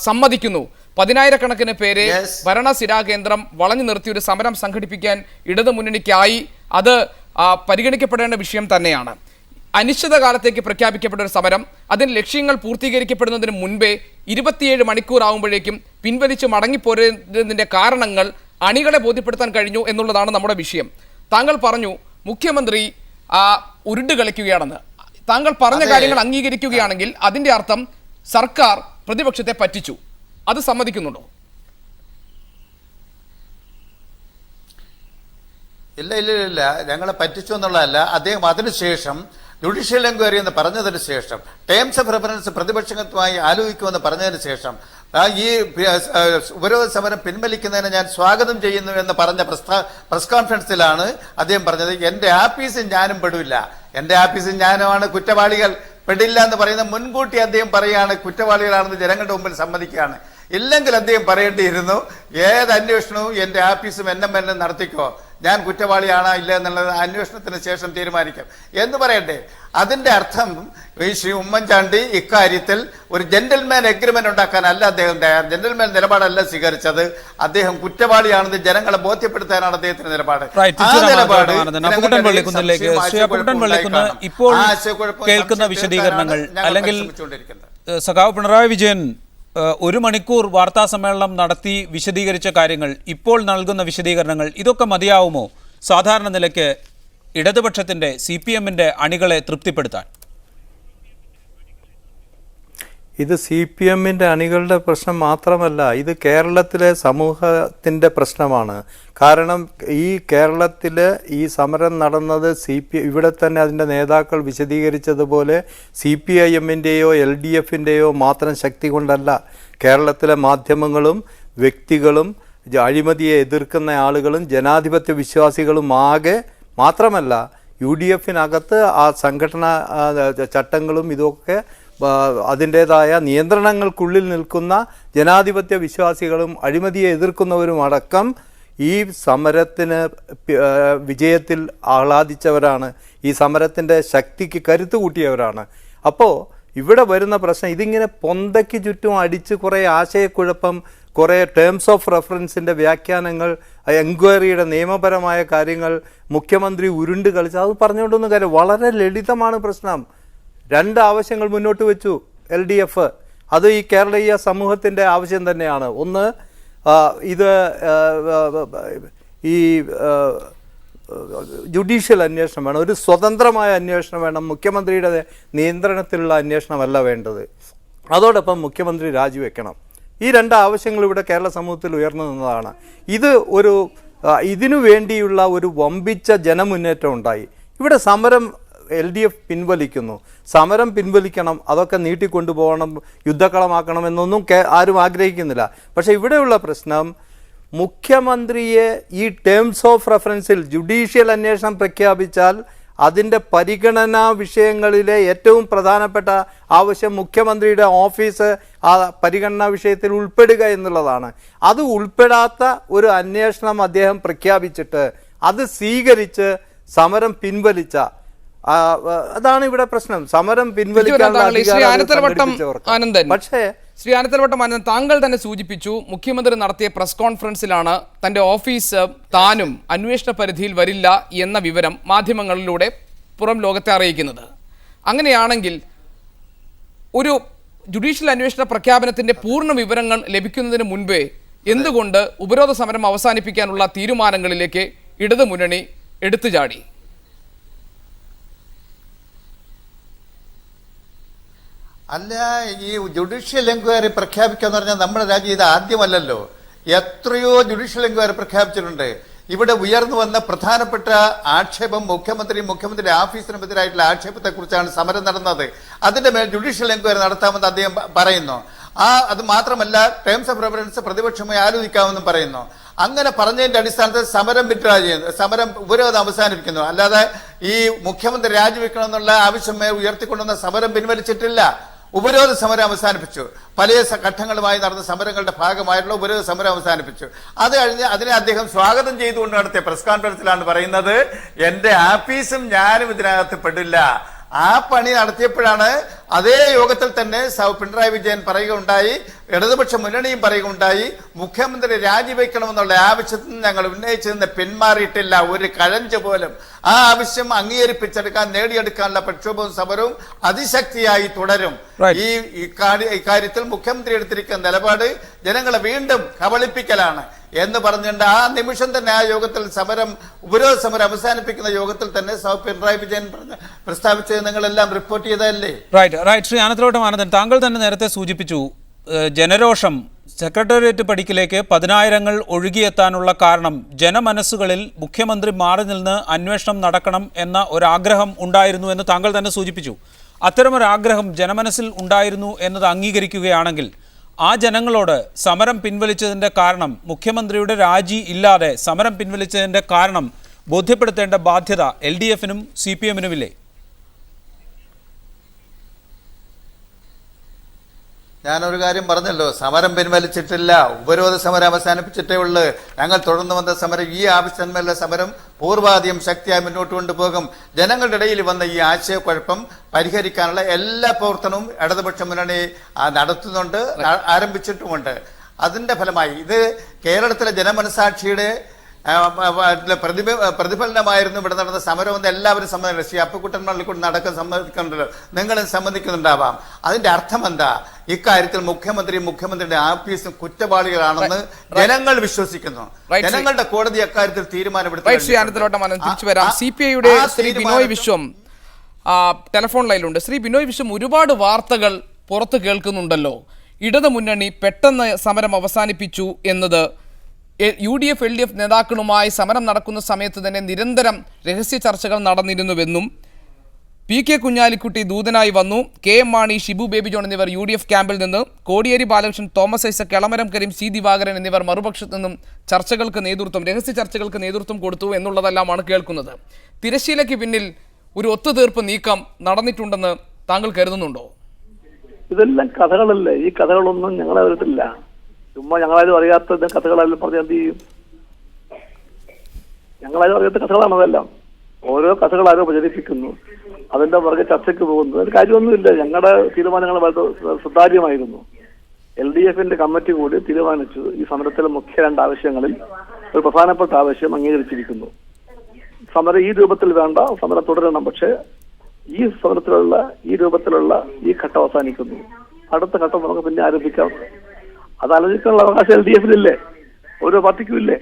സമ്മതിക്കുന്നു. 10,000-കണക്കിന് പേരെ ഭരണസിരാ കേന്ദ്രം വളഞ്ഞു നിർത്തി ഒരു സമരം സംഘടിപ്പിക്കാൻ ഇടതുമുന്നണിക്കായി. അത് പരിഗണിക്കപ്പെടേണ്ട വിഷയം തന്നെയാണ്. അനിശ്ചിതകാലത്തേക്ക് പ്രഖ്യാപിക്കപ്പെട്ട ഒരു സമരം, അതിന് ലക്ഷ്യങ്ങൾ പൂർത്തീകരിക്കപ്പെടുന്നതിന് മുൻപേ 27 മണിക്കൂർ ആകുമ്പോഴേക്കും പിൻവലിച്ച് മടങ്ങിപ്പോരുന്നതിൻ്റെ കാരണങ്ങൾ അണികളെ ബോധ്യപ്പെടുത്താൻ കഴിഞ്ഞു എന്നുള്ളതാണ് നമ്മുടെ വിഷയം. താങ്കൾ പറഞ്ഞു മുഖ്യമന്ത്രി ഉരുണ്ട് കളിക്കുകയാണെന്ന്. താങ്കൾ പറഞ്ഞ കാര്യങ്ങൾ അംഗീകരിക്കുകയാണെങ്കിൽ അതിൻ്റെ അർത്ഥം സർക്കാർ പ്രതിപക്ഷത്തെ പറ്റിച്ചു. അത് സമ്മതിക്കുന്നുണ്ടോ? ഇല്ല, ഞങ്ങളെ പറ്റിച്ചു എന്നുള്ളതല്ല. അദ്ദേഹം അതിനുശേഷം ജുഡീഷ്യൽ എൻക്വയറി എന്ന് പറഞ്ഞതിന് ശേഷം ടേംസ് ഓഫ് റെഫറൻസ് പ്രതിപക്ഷത്തുമായി ആലോചിക്കുമെന്ന് പറഞ്ഞതിന് ശേഷം ഈ ഉപരോധ സമരം പിൻവലിക്കുന്നതിനെ ഞാൻ സ്വാഗതം ചെയ്യുന്നു എന്ന് പറഞ്ഞ പ്രസ് കോൺഫറൻസിലാണ് അദ്ദേഹം പറഞ്ഞത് എൻ്റെ ആഫീസിൽ ഞാനും പെടില്ല, എൻ്റെ ആഫീസിൽ ഞാനുമാണ് കുറ്റവാളികൾ പെടില്ല എന്ന് പറയുന്ന മുൻകൂട്ടി അദ്ദേഹം പറയുകയാണ്. കുറ്റവാളികളാണെന്ന് ജനങ്ങളുടെ മുമ്പിൽ സമ്മതിക്കുകയാണ്. ഇല്ലെങ്കിൽ അദ്ദേഹം പറയേണ്ടിയിരുന്നു ഏത് അന്വേഷണവും എൻ്റെ ആഫീസും എന്നും നടത്തിക്കോ, ഞാൻ കുറ്റവാളിയാണോ ഇല്ല എന്നുള്ളത് അന്വേഷണത്തിന് ശേഷം തീരുമാനിക്കാം എന്ന് പറയട്ടെ. അതിൻ്റെ അർത്ഥം ഈ ശ്രീ ഉമ്മൻചാണ്ടി ഇക്കാര്യത്തിൽ ഒരു ജെന്റിൽമാൻ എഗ്രിമെന്റ് ഉണ്ടാക്കാനല്ല അദ്ദേഹം തയ്യാർ. ജെന്റിൽമാൻ നിലപാടല്ല സ്വീകരിച്ചത്. അദ്ദേഹം കുറ്റവാളിയാണെന്ന് ജനങ്ങളെ ബോധ്യപ്പെടുത്താനാണ് അദ്ദേഹത്തിന്റെ നിലപാട്. ആ നിലപാട് ഇപ്പോൾ കേൾക്കുന്ന വിശദീകരണങ്ങൾ അല്ലെങ്കിൽ സഖാവ് പിണറായി വിജയൻ 1 മണിക്കൂർ വാർത്താ സമ്മേളനം നടത്തി വിശദീകരിച്ച കാര്യങ്ങൾ, ഇപ്പോൾ നൽകുന്ന വിശദീകരണങ്ങൾ, ഇതൊക്കെ മതിയാവുമോ സാധാരണ നിലയ്ക്ക് ഇടതുപക്ഷത്തിൻ്റെ CPM-ന്റെ അണികളെ തൃപ്തിപ്പെടുത്താൻ? ഇത് CPM-ന്റെ അണികളുടെ പ്രശ്നം മാത്രമല്ല, ഇത് കേരളത്തിലെ സമൂഹത്തിൻ്റെ പ്രശ്നമാണ്. കാരണം ഈ കേരളത്തിൽ ഈ സമരം നടന്നത് ഇവിടെ തന്നെ അതിൻ്റെ നേതാക്കൾ വിശദീകരിച്ചതുപോലെ CPIM-ൻ്റെയോ LDF-ൻ്റെയോ മാത്രം ശക്തി കൊണ്ടല്ല. കേരളത്തിലെ മാധ്യമങ്ങളും വ്യക്തികളും അഴിമതിയെ എതിർക്കുന്ന ആളുകളും ജനാധിപത്യ വിശ്വാസികളും ആകെ, മാത്രമല്ല UDF-നകത്ത് ആ സംഘടനാ ചട്ടങ്ങളും ഇതൊക്കെ അതിൻ്റേതായ നിയന്ത്രണങ്ങൾക്കുള്ളിൽ നിൽക്കുന്ന ജനാധിപത്യ വിശ്വാസികളും അഴിമതിയെ എതിർക്കുന്നവരും അടക്കം ഈ സമരത്തിന് വിജയത്തിൽ ആഹ്ലാദിച്ചവരാണ്, ഈ സമരത്തിൻ്റെ ശക്തിക്ക് കരുത്ത് കൂട്ടിയവരാണ്. അപ്പോൾ ഇവിടെ വരുന്ന പ്രശ്നം ഇതിങ്ങനെ പൊന്തയ്ക്ക് ചുറ്റും അടിച്ച് കുറേ ആശയക്കുഴപ്പം, കുറേ ടേംസ് ഓഫ് റെഫറൻസിൻ്റെ വ്യാഖ്യാനങ്ങൾ, എൻക്വയറിയുടെ നിയമപരമായ കാര്യങ്ങൾ മുഖ്യമന്ത്രി ഉരുണ്ട് കളിച്ച് അത് പറഞ്ഞുകൊണ്ടൊന്നും കാര്യം. വളരെ ലളിതമാണ് പ്രശ്നം. 2 ആവശ്യങ്ങൾ മുന്നോട്ട് വെച്ചു LDF. അത് ഈ കേരളീയ സമൂഹത്തിൻ്റെ ആവശ്യം തന്നെയാണ്. ഒന്ന്, ഇത് ഈ ജുഡീഷ്യൽ അന്വേഷണം വേണം, ഒരു സ്വതന്ത്രമായ അന്വേഷണം വേണം, മുഖ്യമന്ത്രിയുടെ നിയന്ത്രണത്തിലുള്ള അന്വേഷണമല്ല വേണ്ടത്. അതോടൊപ്പം മുഖ്യമന്ത്രി രാജിവെക്കണം. ഈ 2 ആവശ്യങ്ങൾ ഇവിടെ കേരള സമൂഹത്തിൽ ഉയർന്നു നിന്നതാണ്. ഇതിനു വേണ്ടിയുള്ള ഒരു വമ്പിച്ച ജനമുന്നേറ്റം ഉണ്ടായി. ഇവിടെ സമരം LDF പിൻവലിക്കുന്നു, സമരം പിൻവലിക്കണം, അതൊക്കെ നീട്ടിക്കൊണ്ടുപോകണം, യുദ്ധക്കളമാക്കണമെന്നൊന്നും ആരും ആഗ്രഹിക്കുന്നില്ല. പക്ഷേ ഇവിടെയുള്ള പ്രശ്നം മുഖ്യമന്ത്രിയെ ഈ ടേംസ് ഓഫ് റെഫറൻസിൽ ജുഡീഷ്യൽ അന്വേഷണം പ്രഖ്യാപിച്ചാൽ അതിൻ്റെ പരിഗണനാ വിഷയങ്ങളിലെ ഏറ്റവും പ്രധാനപ്പെട്ട ആവശ്യം മുഖ്യമന്ത്രിയുടെ ഓഫീസ് ആ പരിഗണനാ വിഷയത്തിൽ ഉൾപ്പെടുക എന്നുള്ളതാണ്. അത് ഉൾപ്പെടാത്ത ഒരു അന്വേഷണം അദ്ദേഹം പ്രഖ്യാപിച്ചിട്ട് അത് സ്വീകരിച്ച് സമരം പിൻവലിച്ച, അതാണ് ഇവിടെ പ്രശ്നം. സമരം ശ്രീ ആനത്തലവട്ടം ആനന്ദൻ, താങ്കൾ തന്നെ സൂചിപ്പിച്ചു മുഖ്യമന്ത്രി നടത്തിയ പ്രസ് കോൺഫറൻസിലാണ് തന്റെ ഓഫീസ് താനും അന്വേഷണ പരിധിയിൽ വരില്ല എന്ന വിവരം മാധ്യമങ്ങളിലൂടെ പുറം ലോകത്തെ അറിയിക്കുന്നത്. അങ്ങനെയാണെങ്കിൽ ഒരു ജുഡീഷ്യൽ അന്വേഷണ പ്രഖ്യാപനത്തിന്റെ പൂർണ്ണ വിവരങ്ങൾ ലഭിക്കുന്നതിന് മുൻപേ എന്തുകൊണ്ട് ഉപരോധ സമരം അവസാനിപ്പിക്കാനുള്ള തീരുമാനങ്ങളിലേക്ക് ഇടതുമുന്നണി എടുത്തുചാടി? അല്ല, ഈ ജുഡീഷ്യൽ എൻക്വയറി പ്രഖ്യാപിക്കുക എന്ന് പറഞ്ഞാൽ നമ്മുടെ രാജ്യം ഇത് ആദ്യമല്ലല്ലോ. എത്രയോ ജുഡീഷ്യൽ എൻക്വയറി പ്രഖ്യാപിച്ചിട്ടുണ്ട്. ഇവിടെ ഉയർന്നു വന്ന പ്രധാനപ്പെട്ട ആക്ഷേപം മുഖ്യമന്ത്രി ഓഫീസിനെതിരായിട്ടുള്ള ആക്ഷേപത്തെക്കുറിച്ചാണ് സമരം നടന്നത്. അതിന്റെ മേൽ ജുഡീഷ്യൽ എൻക്വയറി നടത്താമെന്ന് അദ്ദേഹം പറയുന്നു. അത് മാത്രമല്ല ടേംസ് ഓഫ് റെഫറൻസ് പ്രതിപക്ഷമായി ആലോചിക്കാമെന്നും പറയുന്നു. അങ്ങനെ പറഞ്ഞതിന്റെ അടിസ്ഥാനത്തിൽ സമരം വിഡ്രോ ചെയ്യുന്നു, സമരം ഉപരോധം അവസാനിപ്പിക്കുന്നു. അല്ലാതെ ഈ മുഖ്യമന്ത്രി രാജിവെക്കണമെന്നുള്ള ആവശ്യമേ ഉയർത്തിക്കൊണ്ടുവന്ന സമരം പിൻവലിച്ചിട്ടില്ല. ഉപരോധ സമരം അവസാനിപ്പിച്ചു. പല ഘട്ടങ്ങളുമായി നടന്ന സമരങ്ങളുടെ ഭാഗമായിട്ടുള്ള ഉപരോധ സമരം അവസാനിപ്പിച്ചു. അത് കഴിഞ്ഞ് അതിനെ അദ്ദേഹം സ്വാഗതം ചെയ്തുകൊണ്ട് നടത്തിയ പ്രസ് കോൺഫറൻസിലാണ് പറയുന്നത് എൻ്റെ ആഫീസും ഞാനും ഇതിനകത്ത് പെടില്ല, ആ പണി നടത്തിയപ്പോഴാണ് അതേ യോഗത്തിൽ തന്നെ പിണറായി വിജയൻ പറയുകയുണ്ടായി, ഇടതുപക്ഷ മുന്നണിയും പറയുകയുണ്ടായി, മുഖ്യമന്ത്രി രാജിവെക്കണമെന്നുള്ള ആവശ്യത്തിൽ ഞങ്ങൾ ഉന്നയിച്ചതിന് പിന്മാറിയിട്ടില്ല ഒരു കഴഞ്ച് പോലും. ആ ആവശ്യം അംഗീകരിപ്പിച്ചെടുക്കാൻ നേടിയെടുക്കാനുള്ള പ്രക്ഷോഭവും സമരവും അതിശക്തിയായി തുടരും. ഇക്കാര്യത്തിൽ മുഖ്യമന്ത്രി എടുത്തിരിക്കുന്ന നിലപാട് ജനങ്ങളെ വീണ്ടും കബളിപ്പിക്കലാണ് എന്ന് പറഞ്ഞുകൊണ്ട് ആ നിമിഷം തന്നെ ആ യോഗത്തിൽ ഉപരോധ സമരം അവസാനിപ്പിക്കുന്ന യോഗത്തിൽ തന്നെ പിണറായി വിജയൻ പ്രസ്താവിച്ചത് നിങ്ങളെല്ലാം റിപ്പോർട്ട് ചെയ്തതല്ലേ? റൈറ്റ് ശ്രീ ആനന്ദലോട്ടം ആനന്ദൻ, താങ്കൾ തന്നെ നേരത്തെ സൂചിപ്പിച്ചു ജനരോഷം സെക്രട്ടേറിയറ്റ് പടിക്കലേക്ക് 10,000-ങ്ങൾ ഒഴുകിയെത്താനുള്ള കാരണം ജനമനസ്സുകളിൽ മുഖ്യമന്ത്രി മാറി നിന്ന് അന്വേഷണം നടക്കണം എന്ന ഒരാഗ്രഹം ഉണ്ടായിരുന്നു എന്ന് താങ്കൾ തന്നെ സൂചിപ്പിച്ചു. അത്തരമൊരാഗ്രഹം ജനമനസ്സിൽ ഉണ്ടായിരുന്നു എന്നത് അംഗീകരിക്കുകയാണെങ്കിൽ ആ ജനങ്ങളോട് സമരം പിൻവലിച്ചതിൻ്റെ കാരണം, മുഖ്യമന്ത്രിയുടെ രാജി ഇല്ലാതെ സമരം പിൻവലിച്ചതിൻ്റെ കാരണം ബോധ്യപ്പെടുത്തേണ്ട ബാധ്യത LDF-നും CPM-നുമില്ലേ? ഞാനൊരു കാര്യം പറഞ്ഞല്ലോ, സമരം പിൻവലിച്ചിട്ടില്ല, ഉപരോധ സമരം അവസാനിപ്പിച്ചിട്ടേ ഉള്ളൂ. ഞങ്ങൾ തുടർന്ന് വന്ന സമരം, ഈ ആവശ്യത്തിന്മേലുള്ള സമരം പൂർവാധികം ശക്തിയായി മുന്നോട്ട് കൊണ്ടുപോകും. ജനങ്ങളുടെ ഇടയിൽ വന്ന ഈ ആശയക്കുഴപ്പം പരിഹരിക്കാനുള്ള എല്ലാ പ്രവർത്തനവും ഇടതുപക്ഷ മുന്നണി നടത്തുന്നുണ്ട്, ആരംഭിച്ചിട്ടുമുണ്ട്. അതിന്റെ ഫലമായി ഇത് കേരളത്തിലെ ജനമനസാക്ഷിയുടെ പ്രതിഫലനമായിരുന്നു ഇവിടെ നടന്ന സമരമെന്ന് എല്ലാവരും സമ്മതിക്കുന്നു. ശ്രീ അപ്പുക്കുട്ടൻ മള്ളിക്കൂടി നടക്കാൻ സമ്മതിക്കുന്നുണ്ടല്ലോ, നിങ്ങളും സമ്മതിക്കുന്നുണ്ടാവാം. അതിന്റെ അർത്ഥം എന്താ? ഇക്കാര്യത്തിൽ മുഖ്യമന്ത്രിയുടെ ആഫീസും കുറ്റവാളികളാണെന്ന് ജനങ്ങൾ വിശ്വസിക്കുന്നു. ജനങ്ങളുടെ കോടതി അക്കാര്യത്തിൽ തീരുമാനമെടുത്തു. CPI-യുടെ ശ്രീ ബിനോയ് വിശ്വം ടെലിഫോൺ ലൈനിലുണ്ട്. ശ്രീ ബിനോയ് വിശ്വം, ഒരുപാട് വാർത്തകൾ പുറത്ത് കേൾക്കുന്നുണ്ടല്ലോ. ഇടതു മുന്നണി പെട്ടെന്ന് സമരം അവസാനിപ്പിച്ചു എന്നത് UDF LDF നേതാക്കളുമായി സമരം നടക്കുന്ന സമയത്ത് തന്നെ നിരന്തരം രഹസ്യ ചർച്ചകൾ നടന്നിരുന്നുവെന്നും PK കുഞ്ഞാലിക്കുട്ടി ദൂതനായി വന്നു, KM Mani, Shibu baby John എന്നിവർ UDF ക്യാമ്പിൽ നിന്ന്, കോടിയേരി ബാലകൃഷ്ണൻ, തോമസ് ഐസക്, എളമരം കരീം, C ദിവാകരൻ എന്നിവർ മറുപക്ഷത്തു നിന്നും രഹസ്യ ചർച്ചകൾക്ക് നേതൃത്വം കൊടുത്തു എന്നുള്ളതെല്ലാമാണ് കേൾക്കുന്നത്. തിരശ്ശീലയ്ക്ക് പിന്നിൽ ഒരു ഒത്തുതീർപ്പ് നീക്കം നടന്നിട്ടുണ്ടെന്ന് താങ്കൾ കരുതുന്നുണ്ടോ? ഇതെല്ലാം കഥകളല്ലേ, ഈ കഥകളൊന്നും ഞങ്ങളെ അറിയത്തില്ല. ചുമ്മാ ഞങ്ങളാരും അറിയാത്ത കഥകളെല്ലാം പറഞ്ഞ് എന്ത് ചെയ്യും? ഞങ്ങളാരും അറിയാത്ത കഥകളാണ് അതെല്ലാം. ഓരോ കഥകൾ ആരോ പ്രചരിപ്പിക്കുന്നു, അതിന്റെ പുറകെ ചർച്ചയ്ക്ക് പോകുന്നു. അതിന് കാര്യമൊന്നുമില്ല. ഞങ്ങളുടെ തീരുമാനങ്ങൾ വളരെ സുതാര്യമായിരുന്നു. LDF-ന്റെ കമ്മിറ്റി കൂടി തീരുമാനിച്ചു ഈ സമരത്തിലെ മുഖ്യ 2 ആവശ്യങ്ങളിൽ ഒരു പ്രധാനപ്പെട്ട ആവശ്യം അംഗീകരിച്ചിരിക്കുന്നു. സമരം ഈ രൂപത്തിൽ വേണ്ട, സമരം തുടരണം. പക്ഷെ ഈ സമരത്തിലുള്ള ഈ രൂപത്തിലുള്ള ഈ ഘട്ടം അവസാനിക്കുന്നു. അടുത്ത ഘട്ടം നമുക്ക് പിന്നെ ആരംഭിക്കാം. അത് ആലോചിക്കാനുള്ള അവകാശം LDF-നില്ലേ, ഓരോ പാർട്ടിക്കും ഇല്ലേ?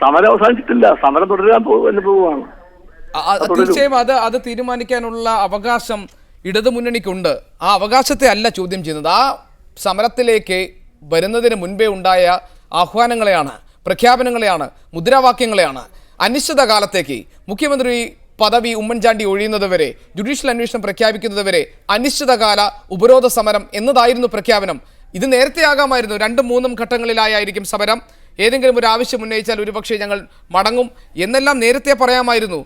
സമരം അവസാനിച്ചിട്ടില്ല, സമരം തുടരാൻ പോവുകയാണ്. തീർച്ചയായും അത് തീരുമാനിക്കാനുള്ള അവകാശം ഇടതുമുന്നണിക്കുണ്ട്. ആ അവകാശത്തെ അല്ല ചോദ്യം ചെയ്യുന്നത്. ആ സമരത്തിലേക്ക് വരുന്നതിന് മുൻപേ ഉണ്ടായ ആഹ്വാനങ്ങളെയാണ്, പ്രഖ്യാപനങ്ങളെയാണ്, മുദ്രാവാക്യങ്ങളെയാണ്. അനിശ്ചിതകാലത്തേക്ക് മുഖ്യമന്ത്രി പദവി ഉമ്മൻചാണ്ടി ഒഴിയുന്നതുവരെ, ജുഡീഷ്യൽ അന്വേഷണം പ്രഖ്യാപിക്കുന്നതുവരെ അനിശ്ചിതകാല ഉപരോധ സമരം എന്നതായിരുന്നു പ്രഖ്യാപനം. ഇത് നേരത്തെ ആകാമായിരുന്നു. 2-3 ഘട്ടങ്ങളിലായിരിക്കും സമരം. ഏതെങ്കിലും ഒരു ആവശ്യം ഉന്നയിച്ചാൽ ഒരുപക്ഷെ ഞങ്ങൾ മടങ്ങും എന്നെല്ലാം നേരത്തെ പറയാമായിരുന്നു.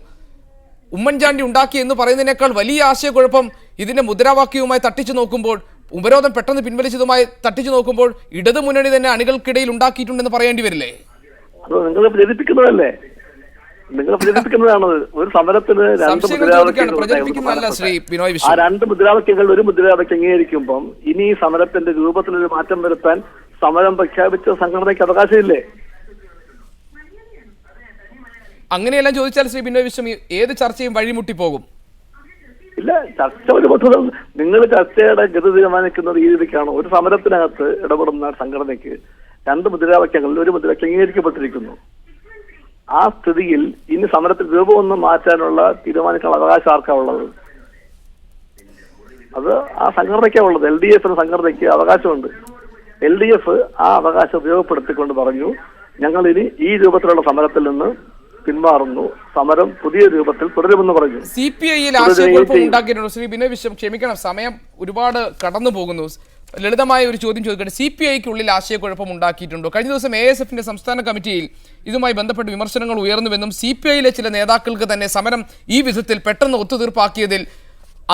ഉമ്മൻചാണ്ടി ഉണ്ടാക്കി എന്ന് പറയുന്നതിനേക്കാൾ വലിയ ആശയക്കുഴപ്പം ഇതിന്റെ മുദ്രാവാക്യവുമായി തട്ടിച്ചു നോക്കുമ്പോൾ, ഉപരോധം പെട്ടെന്ന് പിൻവലിച്ചതുമായി തട്ടിച്ചു നോക്കുമ്പോൾ ഇടതു മുന്നണി തന്നെ അണികൾക്കിടയിൽ ഉണ്ടാക്കിയിട്ടുണ്ടെന്ന് പറയേണ്ടി വരില്ലേ? നിങ്ങൾ പ്രചരിപ്പിക്കുന്നതല്ലേ, നിങ്ങൾ പ്രചരിപ്പിക്കുന്നതാണ്. ഒരു സമരത്തിന് 2 മുദ്രാവാക്യങ്ങൾ ഒരു മുദ്രാവാക്യം അംഗീകരിക്കുമ്പം ഇനി ഈ സമരത്തിന്റെ രൂപത്തിലൊരു മാറ്റം വരുത്താൻ സമരം പ്രഖ്യാപിച്ച സംഘടനയ്ക്ക് അവകാശമില്ലേ? അങ്ങനെയെല്ലാം ചോദിച്ചാൽ ശ്രീ ബിനോയ് വിശ്വം ഏത് ചർച്ചയും വഴിമുട്ടി പോകും. ഇല്ല, ചർച്ച ഒരു പദ്ധതി. നിങ്ങൾ ചർച്ചയുടെ ഗതി തീരുമാനിക്കുന്നത് ഈ രീതിക്കാണ്. ഒരു സമരത്തിനകത്ത് ഇടപെടുന്ന സംഘടനയ്ക്ക് 2 മുദ്രാവാക്യങ്ങളിൽ ഒരു മുദ്രാവാക്യം അംഗീകരിക്കപ്പെട്ടിരിക്കുന്നു. ആ സ്ഥിതിയിൽ ഇനി സമരത്തിൽ രൂപമൊന്നും മാറ്റാനുള്ള തീരുമാനിക്കാനുള്ള അവകാശം ആർക്കാ ഉള്ളത്? അത് ആ സംഘടനയ്ക്കാ ഉള്ളത്. LDF എന്ന സംഘടനയ്ക്ക് അവകാശമുണ്ട്. LDF ആ അവകാശം ഉപയോഗപ്പെടുത്തിക്കൊണ്ട് പറഞ്ഞു, ഞങ്ങൾ ഇനി ഈ രൂപത്തിലുള്ള സമരത്തിൽ നിന്ന് പിന്മാറുന്നു, സമരം പുതിയ രൂപത്തിൽ തുടരുമെന്ന് പറഞ്ഞു. CPI-യിൽ ആശയക്കുഴപ്പം ഉണ്ടാക്കിയിട്ടുണ്ട്. ശ്രീ ബിനോയ് വിശ്വം, ക്ഷമിക്കണം, സമയം ഒരുപാട് കടന്നു പോകുന്നു. ലളിതമായ ഒരു ചോദ്യം ചോദിക്കട്ടെ. CPI-ക്കുള്ളിൽ ആശയക്കുഴപ്പം ഉണ്ടാക്കിയിട്ടുണ്ടോ? കഴിഞ്ഞ ദിവസം ASF-ന്റെ സംസ്ഥാന കമ്മിറ്റിയിൽ ഇതുമായി ബന്ധപ്പെട്ട് വിമർശനങ്ങൾ ഉയർന്നുവെന്നും CPI-യിലെ ചില നേതാക്കൾക്ക് തന്നെ സമരം ഈ വിധത്തിൽ പെട്ടെന്ന് ഒത്തുതീർപ്പാക്കിയതിൽ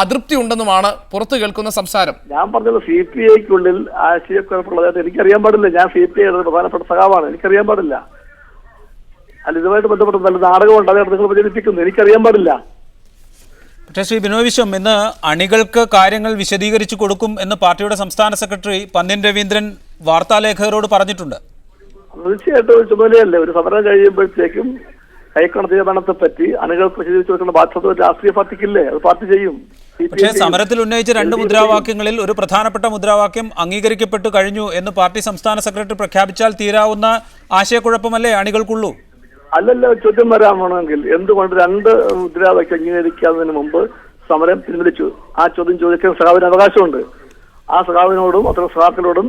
അതൃപ്തി ഉണ്ടെന്നുമാണ് പുറത്തു കേൾക്കുന്ന സംസാരം. ഞാൻ പറഞ്ഞത് CPI-ക്കുള്ളിൽ ആശയക്കുഴപ്പമുള്ളതായിട്ട് എനിക്കറിയാൻ പാടില്ല. ഞാൻ CPI-യുടെ പ്രധാനപ്പെട്ട സഖാവാണ്, എനിക്കറിയാൻ പാടില്ല. അല്ല, ഇതുമായിട്ട് ബന്ധപ്പെട്ട് നല്ല നാടകമുണ്ട്, അതായത് നിങ്ങൾ പ്രചരിപ്പിക്കുന്നു, എനിക്കറിയാൻ പാടില്ല. പക്ഷേ ശ്രീ ബിനോയ് വിശ്വം, ഇന്ന് അണികൾക്ക് കാര്യങ്ങൾ വിശദീകരിച്ചു കൊടുക്കും എന്ന് പാർട്ടിയുടെ സംസ്ഥാന സെക്രട്ടറി പന്ന്യൻ രവീന്ദ്രൻ വാർത്താലേഖകരോട് പറഞ്ഞിട്ടുണ്ട്. തീർച്ചയായിട്ടും ഒരു ചുമതലയല്ലേ. ഒരു സമരം കഴിയുമ്പോഴത്തേക്കും കൈക്കൊണ്ട തീരുമാനത്തെ പറ്റി അണികൾക്ക് വിശദീകരിച്ചു കൊടുക്കുന്ന ബാധ്യത രാഷ്ട്രീയ പാർട്ടിക്കില്ലേ, അത് പാർട്ടി ചെയ്യും. പക്ഷേ സമരത്തിൽ ഉന്നയിച്ച 2 മുദ്രാവാക്യങ്ങളിൽ ഒരു പ്രധാനപ്പെട്ട മുദ്രാവാക്യം അംഗീകരിക്കപ്പെട്ടു കഴിഞ്ഞു എന്ന് പാർട്ടി സംസ്ഥാന സെക്രട്ടറി പ്രഖ്യാപിച്ചാൽ തീരാവുന്ന ആശയക്കുഴപ്പമല്ലേ അണികൾക്കുള്ളൂ? അല്ലല്ലോ, ചോദ്യം വരാമെങ്കിൽ എന്തുകൊണ്ട് 2 മുദ്രാവാക്യം അംഗീകരിക്കുന്നതിന് മുമ്പ് സമരം പിൻവലിച്ചു? ആ ചോദ്യം ചോദിക്കാൻ സഖാവിന് അവകാശമുണ്ട്. ആ സഖാവിനോടും അത്തരം സഖാക്കളോടും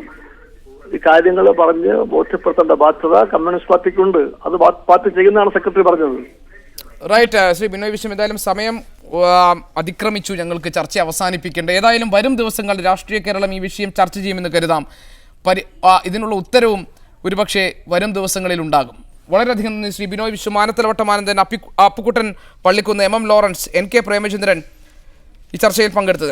ഈ കാര്യങ്ങൾ പറഞ്ഞ് ബോധ്യപ്പെടുത്തേണ്ട ബാധ്യത കമ്മ്യൂണിസ്റ്റ് പാർട്ടിക്കുണ്ട്. അത് പാർട്ടി ചെയ്യുന്നതാണ് സെക്രട്ടറി പറഞ്ഞത്. റൈറ്റ്. ശ്രീ ബിനോയ് വിശ്വം, ഏതായാലും സമയം അതിക്രമിച്ചു, ഞങ്ങൾക്ക് ചർച്ച അവസാനിപ്പിക്കേണ്ട. ഏതായാലും വരും ദിവസങ്ങളിൽ രാഷ്ട്രീയ കേരളം ഈ വിഷയം ചർച്ച ചെയ്യുമെന്ന് കരുതാം. ഇതിനുള്ള ഉത്തരവും ഒരുപക്ഷെ വരും ദിവസങ്ങളിൽ ഉണ്ടാകും. വളരെയധികം നന്ദി ശ്രീ ബിനോയ് വിശ്വം, മാനത്തലവട്ടം ആനന്ദൻ, അപ്പുക്കുട്ടൻ പള്ളിക്കുന്ന്, MM ലോറൻസ്, NK പ്രേമചന്ദ്രൻ ഈ ചർച്ചയിൽ പങ്കെടുത്തത്.